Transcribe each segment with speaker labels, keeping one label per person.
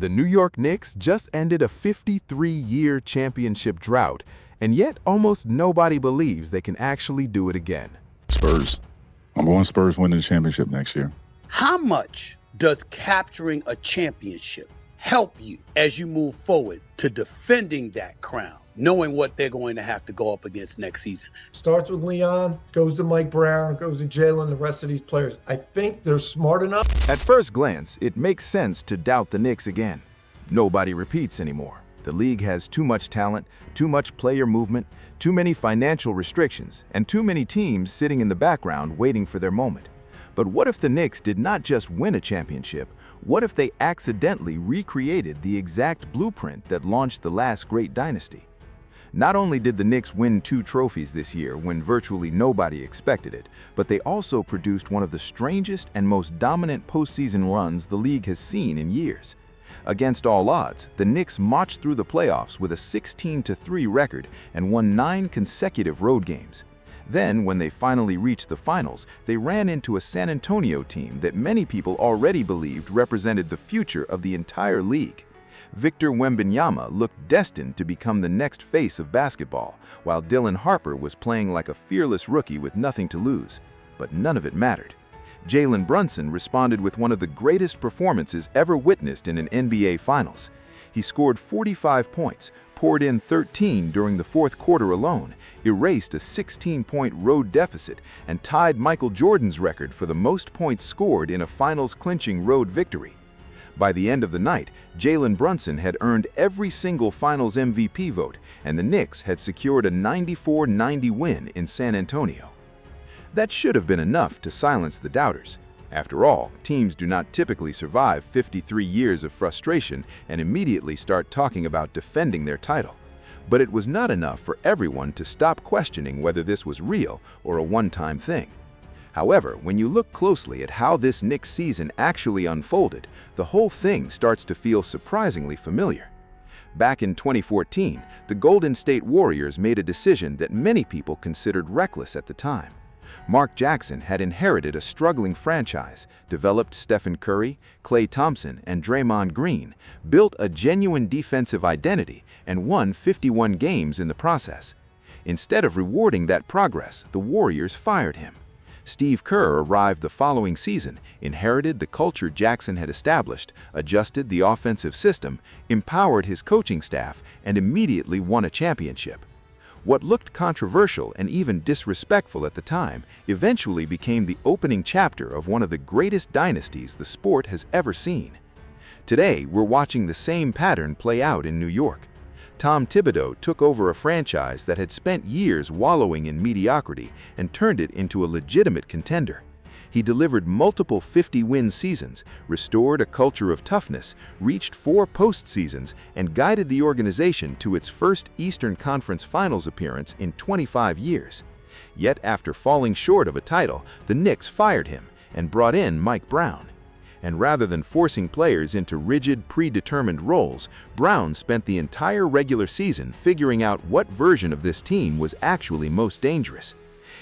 Speaker 1: The New York Knicks just ended a 53-year championship drought, and yet almost nobody believes they can actually do it again.
Speaker 2: Spurs. I'm going Spurs winning the championship next year.
Speaker 3: How much does capturing a championship help you as you move forward to defending that crown, knowing what they're going to have to go up against next season?
Speaker 4: Starts with Leon, goes to Mike Brown, goes to Jalen, the rest of these players. I think they're smart enough.
Speaker 1: At first glance, it makes sense to doubt the Knicks again. Nobody repeats anymore. The league has too much talent, too much player movement, too many financial restrictions, and too many teams sitting in the background waiting for their moment. But what if the Knicks did not just win a championship? What if they accidentally recreated the exact blueprint that launched the last great dynasty? Not only did the Knicks win 2 trophies this year when virtually nobody expected it, but they also produced one of the strangest and most dominant postseason runs the league has seen in years. Against all odds, the Knicks marched through the playoffs with a 16-3 record and won 9 consecutive road games. Then, when they finally reached the finals, they ran into a San Antonio team that many people already believed represented the future of the entire league. Victor Wembanyama looked destined to become the next face of basketball, while Dylan Harper was playing like a fearless rookie with nothing to lose. But none of it mattered. Jalen Brunson responded with one of the greatest performances ever witnessed in an NBA Finals. He scored 45 points, poured in 13 during the fourth quarter alone, erased a 16-point road deficit, and tied Michael Jordan's record for the most points scored in a finals-clinching road victory. By the end of the night, Jalen Brunson had earned every single Finals MVP vote, and the Knicks had secured a 94-90 win in San Antonio. That should have been enough to silence the doubters. After all, teams do not typically survive 53 years of frustration and immediately start talking about defending their title. But it was not enough for everyone to stop questioning whether this was real or a one-time thing. However, when you look closely at how this Knicks season actually unfolded, the whole thing starts to feel surprisingly familiar. Back in 2014, the Golden State Warriors made a decision that many people considered reckless at the time. Mark Jackson had inherited a struggling franchise, developed Stephen Curry, Klay Thompson, and Draymond Green, built a genuine defensive identity, and won 51 games in the process. Instead of rewarding that progress, the Warriors fired him. Steve Kerr arrived the following season, inherited the culture Jackson had established, adjusted the offensive system, empowered his coaching staff, and immediately won a championship. What looked controversial and even disrespectful at the time eventually became the opening chapter of one of the greatest dynasties the sport has ever seen. Today, we're watching the same pattern play out in New York. Tom Thibodeau took over a franchise that had spent years wallowing in mediocrity and turned it into a legitimate contender. He delivered multiple 50-win seasons, restored a culture of toughness, reached 4 postseasons, and guided the organization to its first Eastern Conference Finals appearance in 25 years. Yet after falling short of a title, the Knicks fired him and brought in Mike Brown. And rather than forcing players into rigid, predetermined roles, Brown spent the entire regular season figuring out what version of this team was actually most dangerous.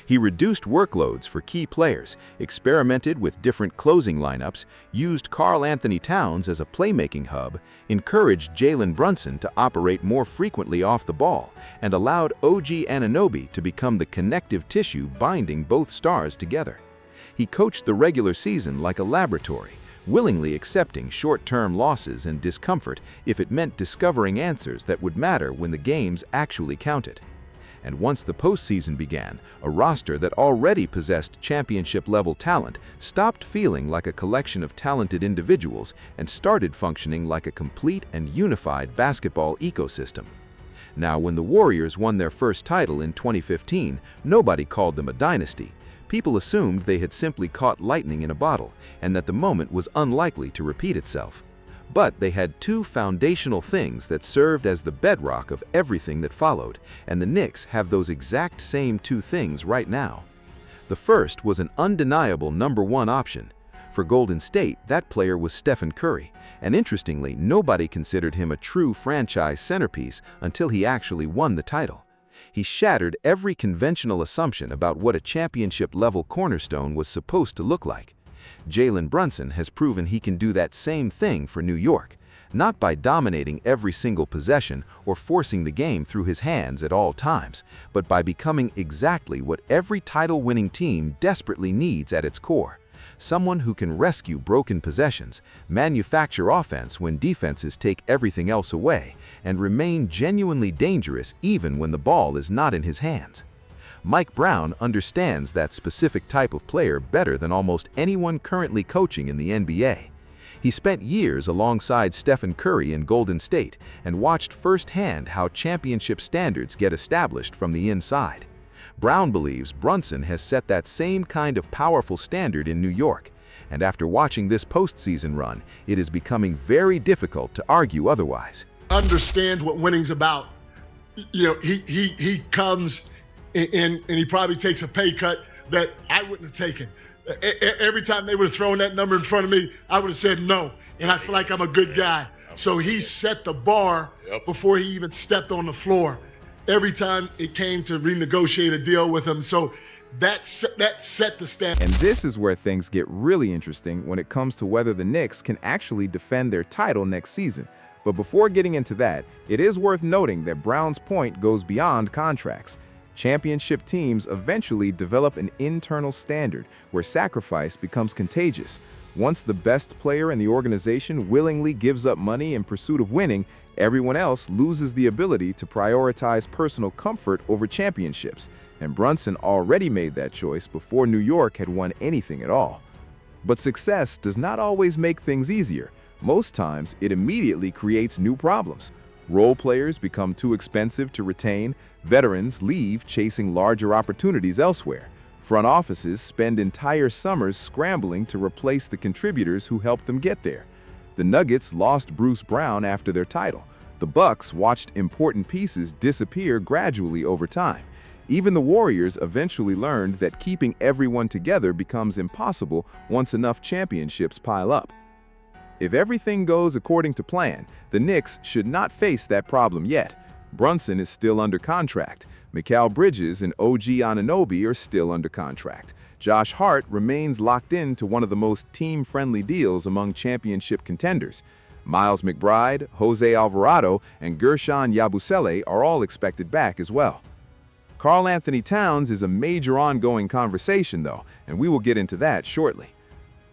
Speaker 1: He reduced workloads for key players, experimented with different closing lineups, used Karl Anthony Towns as a playmaking hub, encouraged Jalen Brunson to operate more frequently off the ball, and allowed OG Anunoby to become the connective tissue binding both stars together. He coached the regular season like a laboratory, willingly accepting short-term losses and discomfort if it meant discovering answers that would matter when the games actually counted. And once the postseason began, a roster that already possessed championship-level talent stopped feeling like a collection of talented individuals and started functioning like a complete and unified basketball ecosystem. Now, when the Warriors won their first title in 2015, nobody called them a dynasty. People assumed they had simply caught lightning in a bottle and that the moment was unlikely to repeat itself. But they had 2 foundational things that served as the bedrock of everything that followed, and the Knicks have those exact same 2 things right now. The first was an undeniable number 1 option. For Golden State, that player was Stephen Curry, and interestingly, nobody considered him a true franchise centerpiece until he actually won the title. He shattered every conventional assumption about what a championship-level cornerstone was supposed to look like. Jalen Brunson has proven he can do that same thing for New York. not by dominating every single possession or forcing the game through his hands at all times, but by becoming exactly what every title-winning team desperately needs at its core. Someone who can rescue broken possessions, manufacture offense when defenses take everything else away, and remain genuinely dangerous even when the ball is not in his hands. Mike Brown understands that specific type of player better than almost anyone currently coaching in the NBA. He spent years alongside Stephen Curry in Golden State and watched firsthand how championship standards get established from the inside. Brown believes Brunson has set that same kind of powerful standard in New York, and after watching this postseason run, it is becoming very difficult to argue otherwise.
Speaker 5: Understands what winning's about. You know, he comes and he probably takes a pay cut that I wouldn't have taken. Every time they would have thrown that number in front of me, I would have said no, and I feel like I'm a good guy. So he set the bar before he even stepped on the floor. Every time it came to renegotiate a deal with him. So that set the standard.
Speaker 6: And this is where things get really interesting when it comes to whether the Knicks can actually defend their title next season. But before getting into that, it is worth noting that Brown's point goes beyond contracts. Championship teams eventually develop an internal standard where sacrifice becomes contagious. Once the best player in the organization willingly gives up money in pursuit of winning, everyone else loses the ability to prioritize personal comfort over championships, and Brunson already made that choice before New York had won anything at all. But success does not always make things easier. Most times, it immediately creates new problems. Role players become too expensive to retain, veterans leave chasing larger opportunities elsewhere. Front offices spend entire summers scrambling to replace the contributors who helped them get there. The Nuggets lost Bruce Brown after their title. The Bucks watched important pieces disappear gradually over time. Even the Warriors eventually learned that keeping everyone together becomes impossible once enough championships pile up. If everything goes according to plan, the Knicks should not face that problem yet. Brunson is still under contract. Mikal Bridges and OG Anunoby are still under contract. Josh Hart remains locked in to one of the most team-friendly deals among championship contenders. Miles McBride, Jose Alvarado, and Gershon Yabusele are all expected back as well. Karl Anthony Towns is a major ongoing conversation, though, and we will get into that shortly.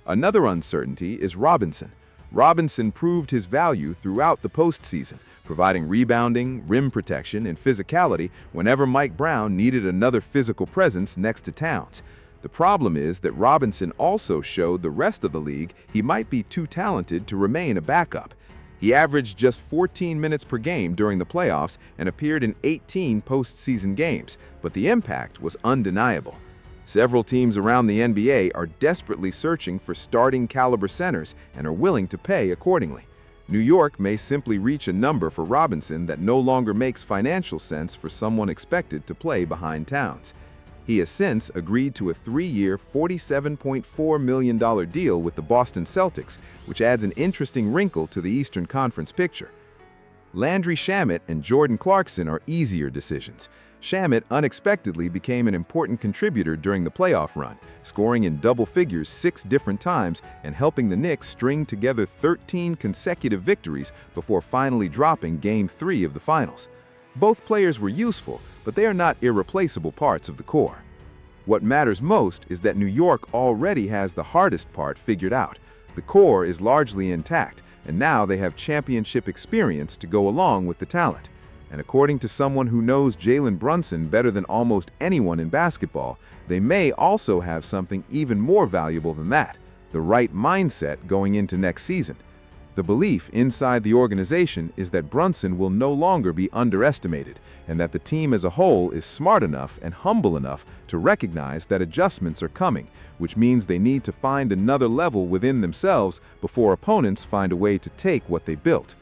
Speaker 6: Another uncertainty is Robinson. Robinson proved his value throughout the postseason, providing rebounding, rim protection, and physicality whenever Mike Brown needed another physical presence next to Towns. The problem is that Robinson also showed the rest of the league he might be too talented to remain a backup. He averaged just 14 minutes per game during the playoffs and appeared in 18 postseason games, but the impact was undeniable. Several teams around the NBA are desperately searching for starting caliber centers and are willing to pay accordingly. New York may simply reach a number for Robinson that no longer makes financial sense for someone expected to play behind Towns. He has since agreed to a 3-year, $47.4 million deal with the Boston Celtics, which adds an interesting wrinkle to the Eastern Conference picture. Landry Shamet and Jordan Clarkson are easier decisions. Shamet unexpectedly became an important contributor during the playoff run, scoring in double figures 6 different times and helping the Knicks string together 13 consecutive victories before finally dropping Game 3 of the finals. Both players were useful, but they are not irreplaceable parts of the core. What matters most is that New York already has the hardest part figured out. The core is largely intact, and now they have championship experience to go along with the talent. And according to someone who knows Jalen Brunson better than almost anyone in basketball, they may also have something even more valuable than that: the right mindset going into next season. The belief inside the organization is that Brunson will no longer be underestimated, and that the team as a whole is smart enough and humble enough to recognize that adjustments are coming, which means they need to find another level within themselves before opponents find a way to take what they built.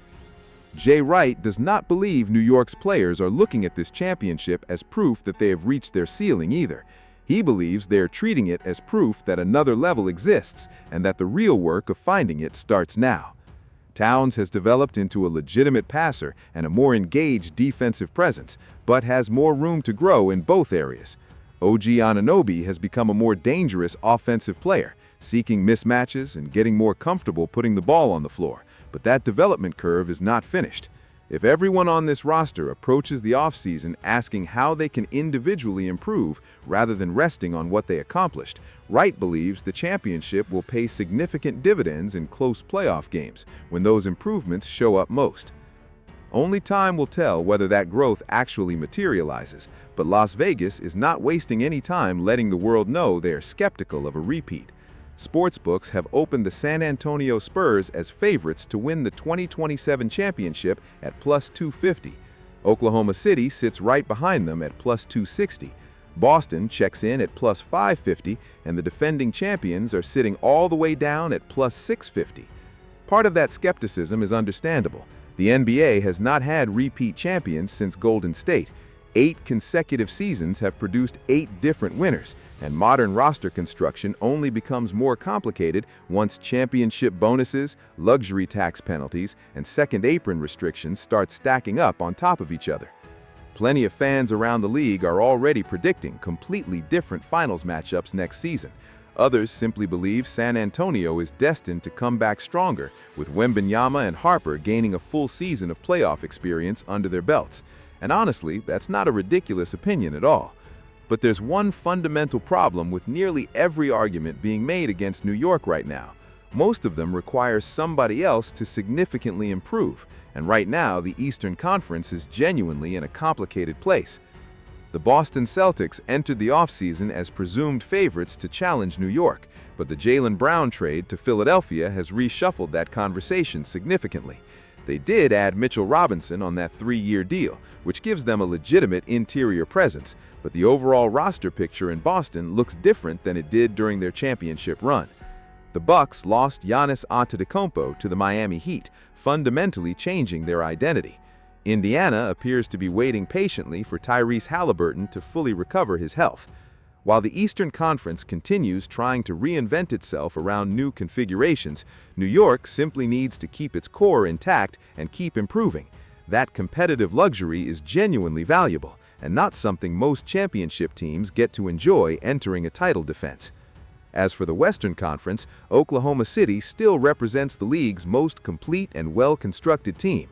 Speaker 6: Jay Wright does not believe New York's players are looking at this championship as proof that they have reached their ceiling either. He believes they are treating it as proof that another level exists and that the real work of finding it starts now. Towns has developed into a legitimate passer and a more engaged defensive presence, but has more room to grow in both areas. OG Anunoby has become a more dangerous offensive player, seeking mismatches and getting more comfortable putting the ball on the floor, But that development curve is not finished. If everyone on this roster approaches the offseason asking how they can individually improve rather than resting on what they accomplished, Wright believes the championship will pay significant dividends in close playoff games when those improvements show up most. Only time will tell whether that growth actually materializes, but Las Vegas is not wasting any time letting the world know they are skeptical of a repeat. Sportsbooks have opened the San Antonio Spurs as favorites to win the 2027 championship at plus 250. Oklahoma City sits right behind them at plus 260. Boston checks in at plus 550, and the defending champions are sitting all the way down at plus 650. Part of that skepticism is understandable. The NBA has not had repeat champions since Golden State. 8 consecutive seasons have produced 8 different winners, and modern roster construction only becomes more complicated once championship bonuses, luxury tax penalties, and second apron restrictions start stacking up on top of each other. Plenty of fans around the league are already predicting completely different finals matchups next season. Others simply believe San Antonio is destined to come back stronger, with Wembanyama and Harper gaining a full season of playoff experience under their belts. And honestly, that's not a ridiculous opinion at all. But there's one fundamental problem with nearly every argument being made against New York right now. Most of them require somebody else to significantly improve, and right now the Eastern Conference is genuinely in a complicated place. The Boston Celtics entered the offseason as presumed favorites to challenge New York, but the Jalen Brown trade to Philadelphia has reshuffled that conversation significantly. They did add Mitchell Robinson on that 3-year deal, which gives them a legitimate interior presence, but the overall roster picture in Boston looks different than it did during their championship run. The Bucks lost Giannis Antetokounmpo to the Miami Heat, fundamentally changing their identity. Indiana appears to be waiting patiently for Tyrese Halliburton to fully recover his health. While the Eastern Conference continues trying to reinvent itself around new configurations, New York simply needs to keep its core intact and keep improving. That competitive luxury is genuinely valuable, and not something most championship teams get to enjoy entering a title defense. As for the Western Conference, Oklahoma City still represents the league's most complete and well-constructed team.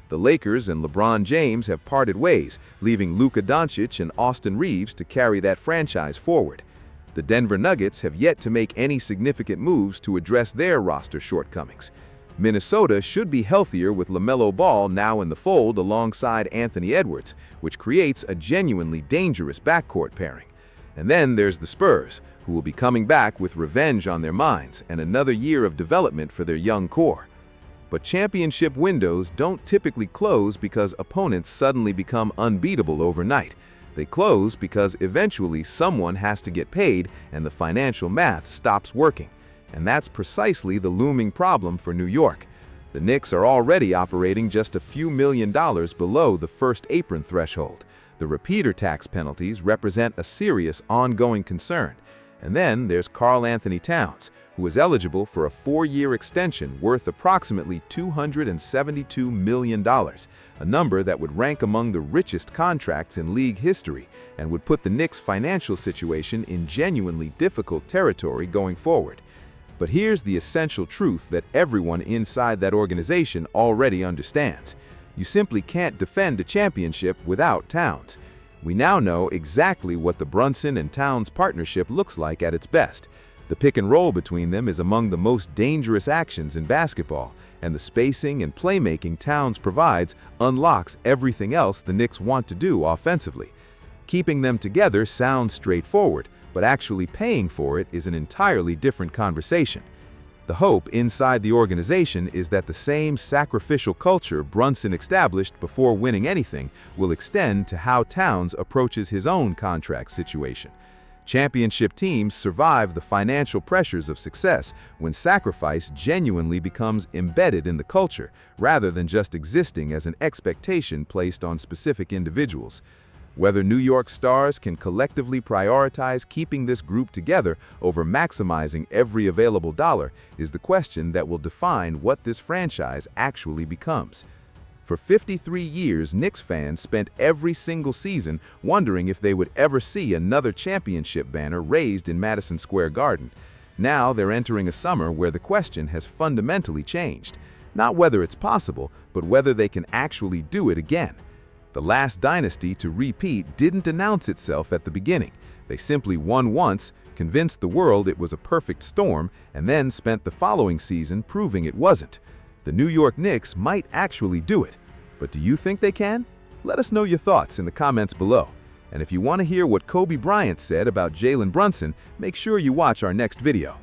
Speaker 6: The Lakers and LeBron James have parted ways, leaving Luka Doncic and Austin Reeves to carry that franchise forward. The Denver Nuggets have yet to make any significant moves to address their roster shortcomings. Minnesota should be healthier with LaMelo Ball now in the fold alongside Anthony Edwards, which creates a genuinely dangerous backcourt pairing. And then there's the Spurs, who will be coming back with revenge on their minds and another year of development for their young core. But championship windows don't typically close because opponents suddenly become unbeatable overnight. They close because eventually someone has to get paid and the financial math stops working. And that's precisely the looming problem for New York. The Knicks are already operating just a few $1 million below the first apron threshold. The repeater tax penalties represent a serious ongoing concern. And then there's Karl Anthony Towns, who is eligible for a 4-year extension worth approximately $272 million, a number that would rank among the richest contracts in league history and would put the Knicks' financial situation in genuinely difficult territory going forward. But here's the essential truth that everyone inside that organization already understands. You simply can't defend a championship without Towns. We now know exactly what the Brunson and Towns partnership looks like at its best. The pick and roll between them is among the most dangerous actions in basketball, and the spacing and playmaking Towns provides unlocks everything else the Knicks want to do offensively. Keeping them together sounds straightforward, but actually paying for it is an entirely different conversation. The hope inside the organization is that the same sacrificial culture Brunson established before winning anything will extend to how Towns approaches his own contract situation. Championship teams survive the financial pressures of success when sacrifice genuinely becomes embedded in the culture, rather than just existing as an expectation placed on specific individuals. Whether New York stars can collectively prioritize keeping this group together over maximizing every available dollar is the question that will define what this franchise actually becomes. For 53 years, Knicks fans spent every single season wondering if they would ever see another championship banner raised in Madison Square Garden. Now they're entering a summer where the question has fundamentally changed.
Speaker 1: Not whether it's possible, but whether they can actually do it again. The last dynasty to repeat didn't announce itself at the beginning. They simply won once, convinced the world it was a perfect storm, and then spent the following season proving it wasn't. The New York Knicks might actually do it. But do you think they can? Let us know your thoughts in the comments below. And if you want to hear what Kobe Bryant said about Jalen Brunson, make sure you watch our next video.